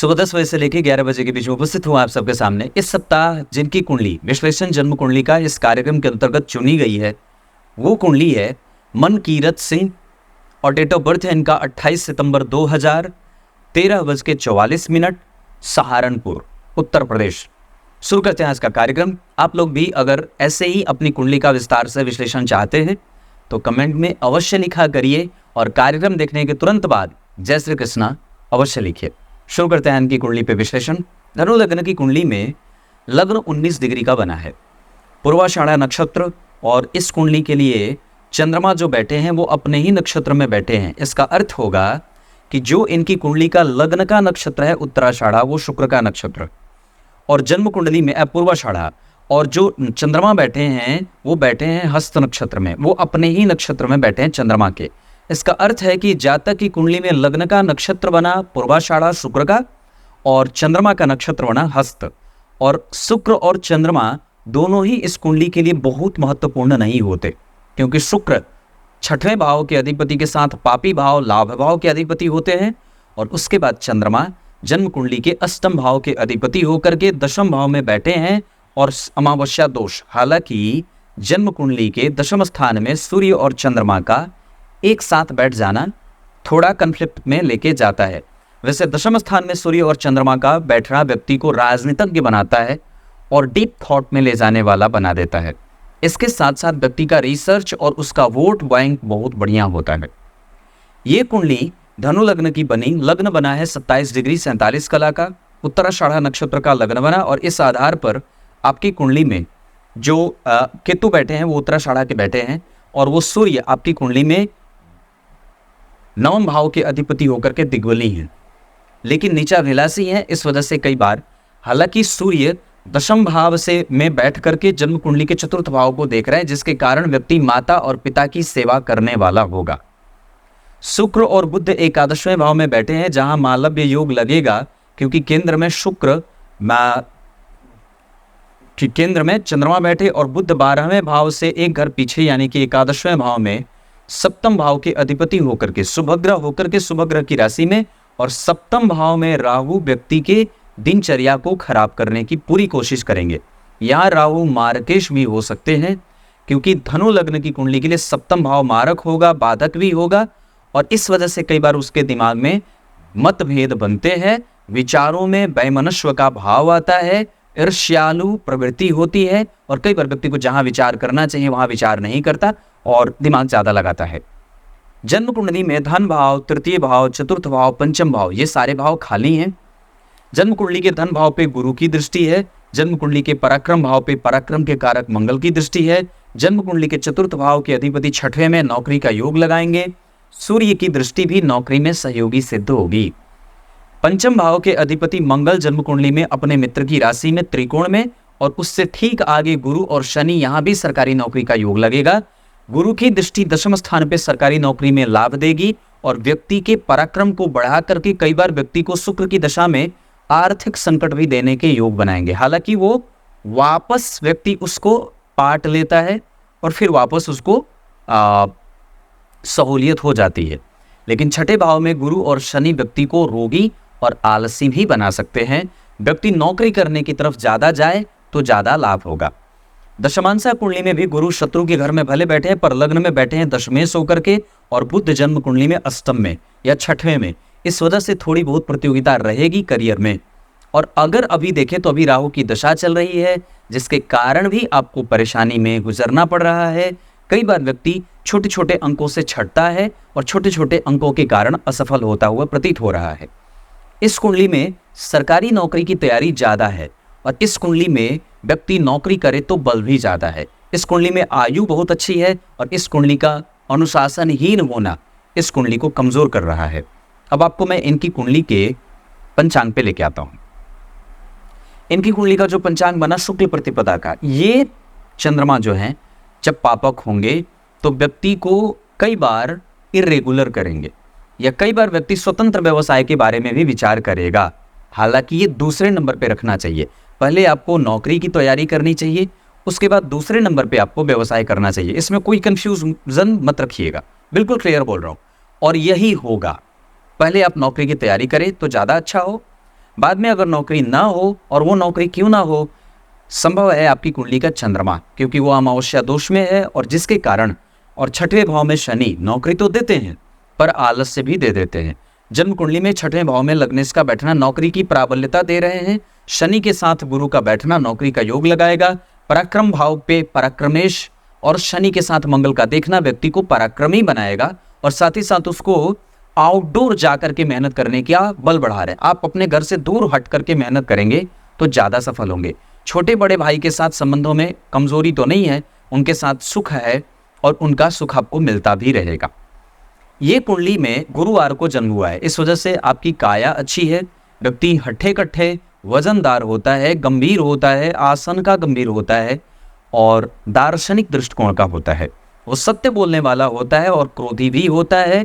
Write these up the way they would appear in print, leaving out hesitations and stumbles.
सुबह 10 बजे से लेकर 11 बजे के बीच में उपस्थित हुआ आप सबके सामने। इस सप्ताह जिनकी कुंडली विश्लेषण जन्म कुंडली का इस कार्यक्रम के अंतर्गत चुनी गई है वो कुंडली है मनकीरत सिंह और डेट ऑफ बर्थ है इनका 28 सितंबर 2000 13:44 सहारनपुर उत्तर प्रदेश। शुरू करते हैं आज का कार्यक्रम। आप लोग भी अगर ऐसे ही अपनी कुंडली का विस्तार से विश्लेषण चाहते हैं तो कमेंट में अवश्य लिखा करिए और कार्यक्रम देखने के तुरंत बाद जय श्री कृष्णा अवश्य लिखिए। शुरू करते हैं इनकी कुंडली पे विश्लेषण। धनु लग्न की कुंडली में लग्न 19 डिग्री का बना है, पूर्वाषाढ़ा नक्षत्र, और इस कुंडली के लिए चंद्रमा जो बैठे हैं वो अपने ही नक्षत्र में बैठे हैं। इसका अर्थ होगा कि जो इनकी कुंडली का लग्न का नक्षत्र है उत्तराषाढ़ा वो शुक्र का नक्षत्र, और जन्म कुंडली में पूर्वाषाढ़ा, और जो चंद्रमा बैठे हैं वो बैठे हैं हस्त नक्षत्र में, वो अपने ही नक्षत्र में बैठे हैं चंद्रमा के। इसका अर्थ है कि जातक की कुंडली में लग्न का नक्षत्र बना पूर्वाषाढ़ा शुक्र का और चंद्रमा का नक्षत्र बना हस्त, और शुक्र और चंद्रमा दोनों ही इस कुंडली के लिए बहुत महत्वपूर्ण नहीं होते, क्योंकि शुक्र छठवें भाव के अधिपति के साथ पापी भाव लाभ भाव के अधिपति होते हैं, और उसके बाद चंद्रमा जन्म कुंडली के अष्टम भाव के अधिपति होकर के दशम भाव में बैठे हैं और अमावस्या दोष। हालांकि जन्म कुंडली के दशम स्थान में सूर्य और चंद्रमा का एक साथ बैठ जाना थोड़ा कन्फ्लिक्ट में लेके जाता है। वैसे दशम स्थान में सूर्य और चंद्रमा का बैठना व्यक्ति को राजनीतिज्ञ बनाता है और डीप थॉट में ले जाने वाला बना देता है। इसके साथ साथ व्यक्ति का रिसर्च और उसका वोट बैंक बहुत बढ़िया होता है। ये कुंडली धनु लग्न की बनी, लग्न बना है 27 डिग्री 47 कला का, उत्तराषाढ़ा नक्षत्र का लग्न बना, और इस आधार पर आपकी कुंडली में जो केतु बैठे हैं वो उत्तराषाढ़ा के बैठे हैं, और वो सूर्य आपकी कुंडली में नवम भाव के अधिपति होकर के दिग्बली हैं, लेकिन नीचा विलासी है। इस वजह से कई बार, हालांकि सूर्य दशम भाव से में बैठ करके जन्म कुंडली के चतुर्थ भाव को देख रहे हैं, जिसके कारण व्यक्ति माता और पिता की सेवा करने वाला होगा। शुक्र और बुध एकादशवें भाव में बैठे हैं जहां मालव्य योग लगेगा, क्योंकि केंद्र में केंद्र में चंद्रमा बैठे और बुध 12वें भाव से एक घर पीछे यानी कि एकादशवें भाव में सप्तम भाव के अधिपति होकर के शुभ ग्रह की राशि में, और सप्तम भाव में राहु व्यक्ति के दिनचर्या को खराब करने की पूरी कोशिश करेंगे। यहाँ राहु मारकेश भी हो सकते हैं, क्योंकि धनु लग्न की कुंडली के लिए सप्तम भाव मारक होगा, बाधक भी होगा, और इस वजह से कई बार उसके दिमाग में मतभेद बनते हैं, विचारों में वैमनस्व का भाव आता है, ईर्ष्यालु प्रवृत्ति होती है, और कई बार व्यक्ति को जहां विचार करना चाहिए वहां विचार नहीं करता और दिमाग ज्यादा लगाता है। जन्म कुंडली में धन भाव, तृतीय भाव, चतुर्थ भाव, पंचम भाव ये सारे भाव खाली हैं। जन्म कुंडली के धन भाव पे गुरु की दृष्टि है, जन्म कुंडली के पराक्रम भाव पे पराक्रम के कारक मंगल की दृष्टि है, जन्म कुंडली के चतुर्थ भाव के अधिपति छठवें में नौकरी का योग लगाएंगे, सूर्य की दृष्टि भी नौकरी में सहयोगी सिद्ध होगी। पंचम भाव के अधिपति मंगल जन्म कुंडली में अपने मित्र की राशि में त्रिकोण में, और उससे ठीक आगे गुरु और शनि, यहां भी सरकारी नौकरी का योग लगेगा। गुरु की दृष्टि दशम स्थान पे सरकारी नौकरी में लाभ देगी, और व्यक्ति के पराक्रम को बढ़ा करके कई बार व्यक्ति को शुक्र की दशा में आर्थिक संकट भी देने के योग बनाएंगे। हालांकि वो वापस व्यक्ति उसको पाट लेता है और फिर वापस उसको सहूलियत हो जाती है, लेकिन छठे भाव में गुरु और शनि व्यक्ति को रोगी और आलसी भी बना सकते हैं। व्यक्ति नौकरी करने की तरफ ज्यादा जाए तो ज्यादा लाभ होगा। दशमांशा कुंडली में भी गुरु शत्रु के घर में भले बैठे हैं पर लग्न में बैठे हैं दशमेश होकर के, और बुध जन्म कुंडली में अष्टम में या छठवें में। इस वजह से थोड़ी बहुत प्रतियोगिता रहेगी करियर में। और अगर अभी देखें तो अभी राहु की दशा चल रही है, जिसके कारण भी आपको परेशानी में गुजरना पड़ रहा है। कई बार व्यक्ति छोटे छोटे अंकों से छटता है और छोटे छोटे अंकों के कारण असफल होता हुआ प्रतीत हो रहा है। इस कुंडली में सरकारी नौकरी की तैयारी ज्यादा है, और इस कुंडली में व्यक्ति नौकरी करे तो बल भी ज्यादा है। इस कुंडली में आयु बहुत अच्छी है, और इस कुंडली का अनुशासनहीन होना इस कुंडली को कमजोर कर रहा है। अब आपको मैं इनकी कुंडली के पंचांग पे लेके आता हूं। इनकी कुंडली का जो पंचांग बना शुक्ल प्रतिपदा का, ये चंद्रमा जो है जब पापक होंगे तो व्यक्ति को कई बार इरेगुलर करेंगे, या कई बार व्यक्ति स्वतंत्र व्यवसाय के बारे में भी विचार करेगा। हालांकि ये दूसरे नंबर पे रखना चाहिए। पहले आपको नौकरी की तैयारी करनी चाहिए, उसके बाद दूसरे नंबर पे आपको व्यवसाय करना चाहिए। इसमें कोई कंफ्यूजन मत रखिएगा, बिल्कुल क्लियर बोल रहा हूँ। और यही होगा, पहले आप नौकरी की तैयारी करें तो ज़्यादा अच्छा हो। बाद में अगर नौकरी ना हो, और वो नौकरी क्यों ना हो, संभव है आपकी कुंडली का चंद्रमा, क्योंकि वो अमावस्या दोष में है, और जिसके कारण, और छठवें भाव में शनि नौकरी तो देते हैं पर आलस्य भी दे देते हैं। जन्म कुंडली में छठवें भाव में लग्नेश का बैठना नौकरी की प्राबल्यता दे रहे हैं। शनि के साथ गुरु का बैठना नौकरी का योग लगाएगा। पराक्रम भाव पे पराक्रमेश और शनि के साथ मंगल का देखना व्यक्ति को पराक्रमी बनाएगा, और साथ ही साथ उसको आउटडोर जाकर के मेहनत करने का बल बढ़ा रहे हैं। आप अपने घर से दूर हट करके मेहनत करेंगे तो ज़्यादा सफल होंगे। छोटे बड़े भाई के साथ संबंधों में कमजोरी तो नहीं है, उनके साथ सुख है, और उनका सुख आपको मिलता भी रहेगा। ये कुंडली में गुरुवार को जन्म हुआ है, इस वजह से आपकी काया अच्छी है। व्यक्ति हट्ठे कट्ठे वजनदार होता है, गंभीर होता है, आसन का गंभीर होता है, और दार्शनिक दृष्टिकोण का होता है। वो सत्य बोलने वाला होता है और क्रोधी भी होता है,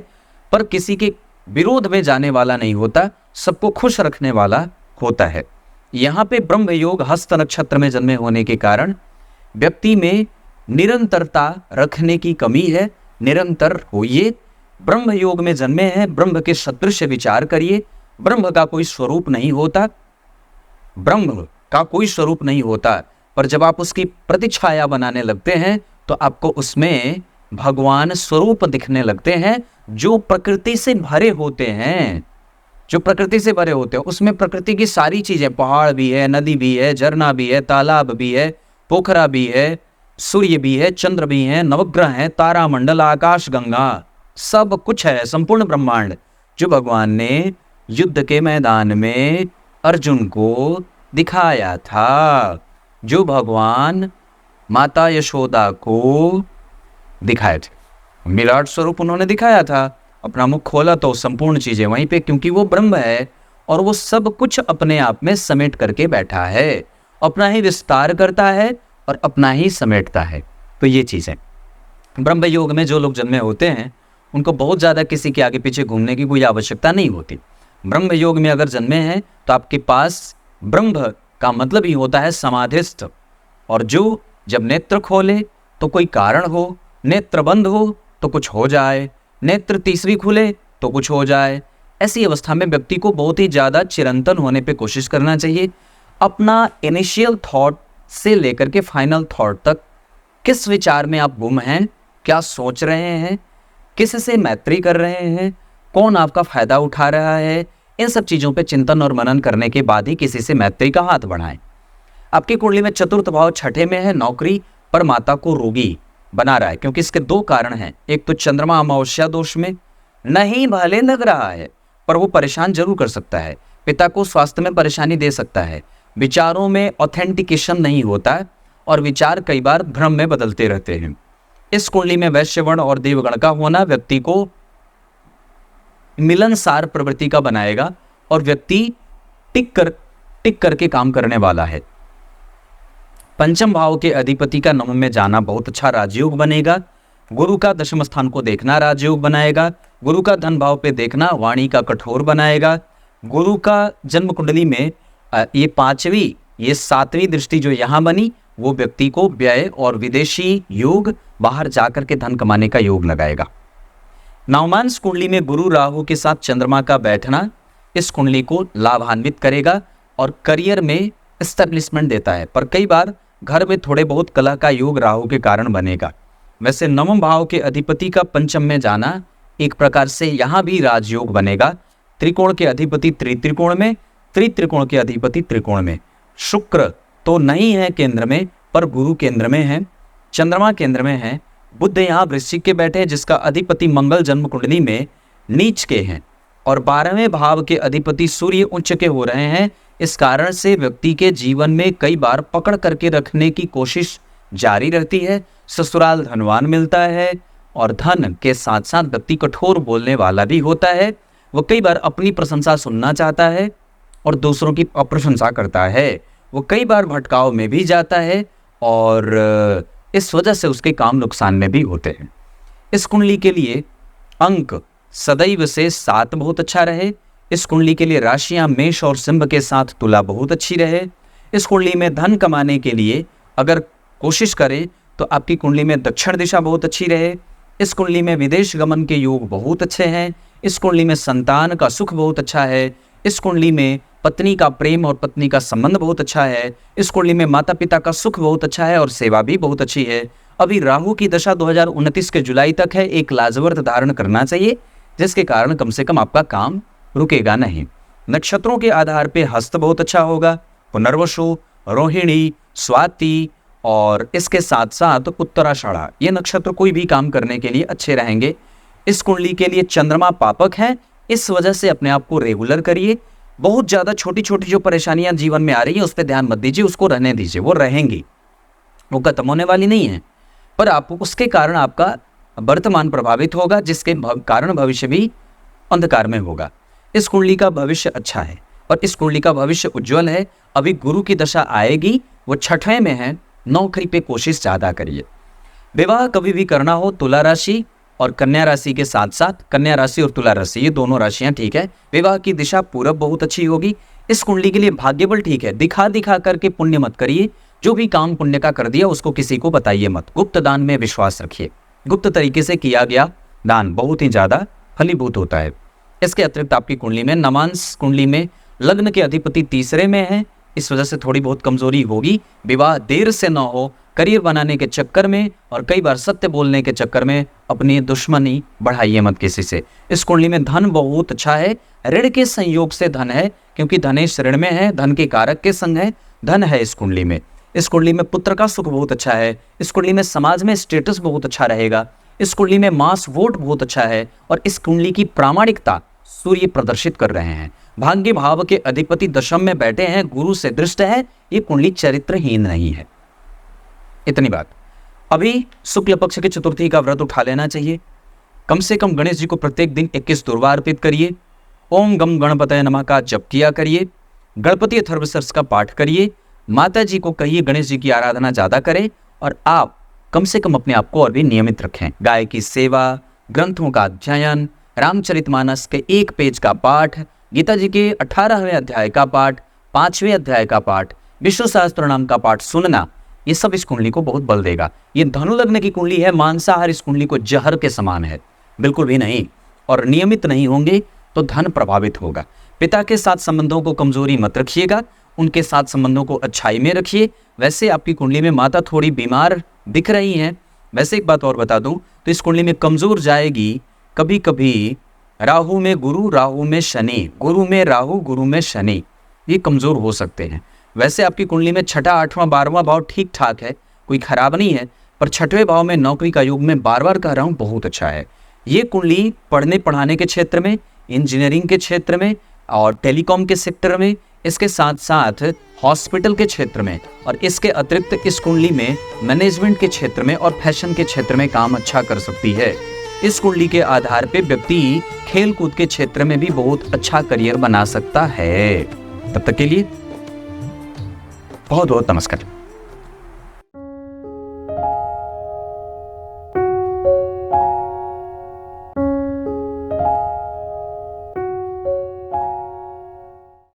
पर किसी के विरोध में जाने वाला नहीं होता, सबको खुश रखने वाला होता है। यहाँ पे ब्रह्म योग हस्त नक्षत्र में जन्मे होने के कारण व्यक्ति में निरंतरता रखने की कमी है। निरंतर होइए। ब्रह्म योग में जन्मे हैं, ब्रह्म के सदृश विचार करिए। ब्रह्म का कोई स्वरूप नहीं होता, ब्रह्म का कोई स्वरूप नहीं होता, पर जब आप उसकी प्रतिछाया बनाने लगते हैं तो आपको उसमें भगवान स्वरूप दिखने लगते हैं, जो प्रकृति से भरे होते हैं। जो प्रकृति से भरे होते हैं उसमें प्रकृति की सारी चीजें, पहाड़ भी है, नदी भी है, झरना भी है, तालाब भी है, पोखरा भी है, सूर्य भी है, चंद्र भी है, नवग्रह है, तारामंडल, आकाश गंगा, सब कुछ है, संपूर्ण ब्रह्मांड, जो भगवान ने युद्ध के मैदान में अर्जुन को दिखाया था, जो भगवान माता यशोदा को दिखाए थे। विराट स्वरूप उन्होंने दिखाया था। अपना मुख खोला तो संपूर्ण चीजें वहीं पे, क्योंकि वो ब्रह्म है और वो सब कुछ अपने आप में समेट करके बैठा है, अपना ही विस्तार करता है और अपना ही समेटता है। तो ये चीजें ब्रह्म योग में जो लोग जन्मे होते हैं उनको बहुत ज्यादा किसी के आगे पीछे घूमने की कोई आवश्यकता नहीं होती। ब्रह्म योग में अगर जन्मे हैं तो आपके पास ब्रह्म का मतलब ही होता है समाधिस्थ, और जो जब नेत्र खोले तो कोई कारण हो, नेत्र बंद हो तो कुछ हो जाए, नेत्र तीसरी खुले तो कुछ हो जाए। ऐसी अवस्था में व्यक्ति को बहुत ही ज़्यादा चिरंतन होने पे कोशिश करना चाहिए। अपना इनिशियल थॉट से लेकर के फाइनल थॉट तक किस विचार में आप गुम हैं, क्या सोच रहे हैं, किससे मैत्री कर रहे हैं, कौन आपका फायदा उठा रहा है, इन सब चीज़ों पे चिंतन और मनन करने के बाद ही किसी से मैत्री का हाथ बढ़ाएं। आपकी कुंडली में चतुर्थ भाव छठे में है, नौकरी पर माता को रोगी बना रहा है, क्योंकि इसके दो कारण हैं। एक तो चंद्रमा अमावस्या दोष में नहीं भले लग रहा है पर वो परेशान जरूर कर सकता है, पिता को स्वास्थ्य में परेशानी दे सकता है, विचारों में ऑथेंटिकेशन नहीं होता और विचार कई बार भ्रम में बदलते रहते हैं। इस कुंडली में वैश्य वर्ण और देवगण का होना व्यक्ति को मिलनसार प्रवृत्ति का बनाएगा और व्यक्ति टिक करके काम करने वाला है। पंचम भाव के अधिपति का नवम में जाना बहुत अच्छा राजयोग बनेगा। गुरु का दशम स्थान को देखना राजयोग बनाएगा। गुरु का धन भाव पे देखना वाणी का कठोर बनाएगा। गुरु का जन्म कुंडली में ये पांचवी, ये सातवीं दृष्टि जो यहाँ बनी वो व्यक्ति को व्यय और विदेशी योग, बाहर जाकर के धन कमाने का योग लगाएगा। नवमांश कुंडली में गुरु राहु के साथ चंद्रमा का बैठना इस कुंडली को लाभान्वित करेगा और करियर में एस्टेब्लिशमेंट देता है, पर कई बार घर में थोड़े बहुत कलह का योग राहु के कारण बनेगा। वैसे नवम भाव के अधिपति का पंचम में जाना एक प्रकार से यहाँ भी राजयोग बनेगा। त्रिकोण के अधिपति त्रित्रिकोण में, त्रित्रिकोण के अधिपति त्रिकोण में। शुक्र तो नहीं है केंद्र में पर गुरु केंद्र में है, चंद्रमा केंद्र में है। बुध यहाँ वृश्चिक के बैठे जिसका अधिपति मंगल जन्म कुंडली में नीच के हैं और 12वें भाव के अधिपति सूर्य उच्च के हो रहे हैं। इस कारण से व्यक्ति के जीवन में कई बार पकड़ करके रखने की कोशिश जारी रहती है। ससुराल धनवान मिलता है और धन के साथ साथ व्यक्ति कठोर बोलने वाला भी होता है। वो कई बार अपनी प्रशंसा सुनना चाहता है और दूसरों की अप्रशंसा करता है। वो कई बार भटकाव में भी जाता है और इस वजह से उसके काम नुकसान में भी होते हैं। इस कुंडली के लिए अंक सदैव से 7 बहुत अच्छा रहे। इस कुंडली के लिए राशियां मेष और सिंह के साथ तुला बहुत अच्छी रहे। इस कुंडली में धन कमाने के लिए अगर कोशिश करें तो आपकी कुंडली में दक्षिण दिशा बहुत अच्छी रहे। इस कुंडली में विदेश गमन के योग बहुत अच्छे हैं। इस कुंडली में संतान का सुख बहुत अच्छा है। इस कुंडली में पत्नी का प्रेम और पत्नी का संबंध बहुत अच्छा है। इस कुंडली में माता पिता का सुख बहुत अच्छा है और सेवा भी बहुत अच्छी है। अभी राहु की दशा 2029 के जुलाई तक है। एक लाजवर्त धारण करना चाहिए, जिसके कारण कम से कम आपका काम रुकेगा नहीं। नक्षत्रों के आधार पे हस्त बहुत अच्छा होगा, पुनर्वसु, रोहिणी, स्वाति और इसके साथ साथ उत्तराषाढ़ा, ये नक्षत्र कोई भी काम करने के लिए अच्छे रहेंगे। इस कुंडली के लिए चंद्रमा पापक है, इस वजह से अपने आप को रेगुलर करिए। बहुत ज्यादा छोटी छोटी जो परेशानियां जीवन में आ रही है उस पर ध्यान मत दीजिए, उसको रहने दीजिए, वो रहेंगी, वो खत्म होने वाली नहीं है, पर आप उसके कारण आपका वर्तमान प्रभावित होगा, जिसके कारण भविष्य भी अंधकार में होगा। इस कुंडली का भविष्य अच्छा है और इस कुंडली का भविष्य उज्जवल है। अभी गुरु की दशा आएगी, वो छठवें में है, नौकरी पे कोशिश ज्यादा करिए। विवाह कभी भी करना हो तुला राशि और कन्या राशि के साथ साथ, कन्या राशि और तुला राशि ये दोनों राशियां ठीक है। विवाह की दिशा पूरब बहुत अच्छी होगी। इस कुंडली के लिए भाग्यबल ठीक है। दिखा दिखा करके पुण्य मत करिए, जो भी काम पुण्य का कर दिया उसको किसी को बताइए मत। गुप्त दान में विश्वास रखिए, गुप्त तरीके से किया गया दान बहुत ही ज्यादा फलीभूत होता है। इसके अतिरिक्त आपकी कुंडली में नवांश कुंडली में लग्न के अधिपति तीसरे में है, इस वजह से थोड़ी बहुत कमजोरी होगी। विवाह देर से न हो, करियर बनाने के चक्कर में और कई बार सत्य बोलने के चक्कर में अपनी दुश्मनी बढ़ाइए मत किसी से। इस कुंडली में धन बहुत अच्छा है, ऋण के संयोग से धन है, क्योंकि धनेश ऋण में है, धन के कारक के संग है, धन है इस कुंडली में। इस कुंडली में पुत्र का सुख बहुत अच्छा है। इस कुंडली में समाज में स्टेटस बहुत अच्छा रहेगा। इस कुंडली में मास वोट बहुत अच्छा है और इस कुंडली की प्रामाणिकता सूर्य प्रदर्शित कर रहे हैं। भाग्य भाव के अधिपति दशम में बैठे हैं, गुरु से दृष्ट है, ये कुंडली चरित्रहीन नहीं है। इतनी बात। अभी शुक्ल पक्ष के चतुर्थी का व्रत उठा लेना चाहिए। कम से कम गणेश जी को प्रत्येक दिन 21 दुर्वा अर्पित करिए। ओम गम गणपतये नमः का जप किया करिए। गणपति अथर्वशीर्ष का पाठ करिए। माता जी को कहिए गणेश जी की आराधना ज्यादा करें और आप कम से कम अपने आप को और भी नियमित रखें। गाय की सेवा, ग्रंथों का अध्ययन, रामचरितमानस के 1 पेज का पाठ, गीता जी के 18वें अध्याय का पाठ, 5वें अध्याय का पाठ, विष्णु सहस्त्रनाम का पाठ सुनना, ये सब इस कुंडली को बहुत बल देगा। ये धनु लग्न की कुंडली है, मांसाहार इस कुंडली को जहर के समान है, बिल्कुल भी नहीं। और नियमित नहीं होंगे तो धन प्रभावित होगा। पिता के साथ संबंधों को कमजोरी मत रखिएगा, उनके साथ संबंधों को अच्छाई में रखिए। वैसे आपकी कुंडली में माता थोड़ी बीमार दिख रही हैं। वैसे एक बात और बता दूं तो इस कुंडली में कमजोर जाएगी कभी कभी राहु में गुरु, राहु में शनि, गुरु में राहु, गुरु में शनि, ये कमजोर हो सकते हैं। वैसे आपकी कुंडली में 6ठा, 8वां, 12वां भाव ठीक ठाक है, कोई खराब नहीं है, पर 6ठवें भाव में नौकरी का योग में बार बार कह रहा हूँ बहुत अच्छा है। ये कुंडली पढ़ने पढ़ाने के क्षेत्र में, इंजीनियरिंग के क्षेत्र में और टेलीकॉम के सेक्टर में, इसके साथ साथ हॉस्पिटल के क्षेत्र में और इसके अतिरिक्त इस कुंडली में मैनेजमेंट के क्षेत्र में और फैशन के क्षेत्र में काम अच्छा कर सकती है। इस कुंडली के आधार पे व्यक्ति खेल कूद के क्षेत्र में भी बहुत अच्छा करियर बना सकता है। तब तक के लिए बहुत बहुत नमस्कार।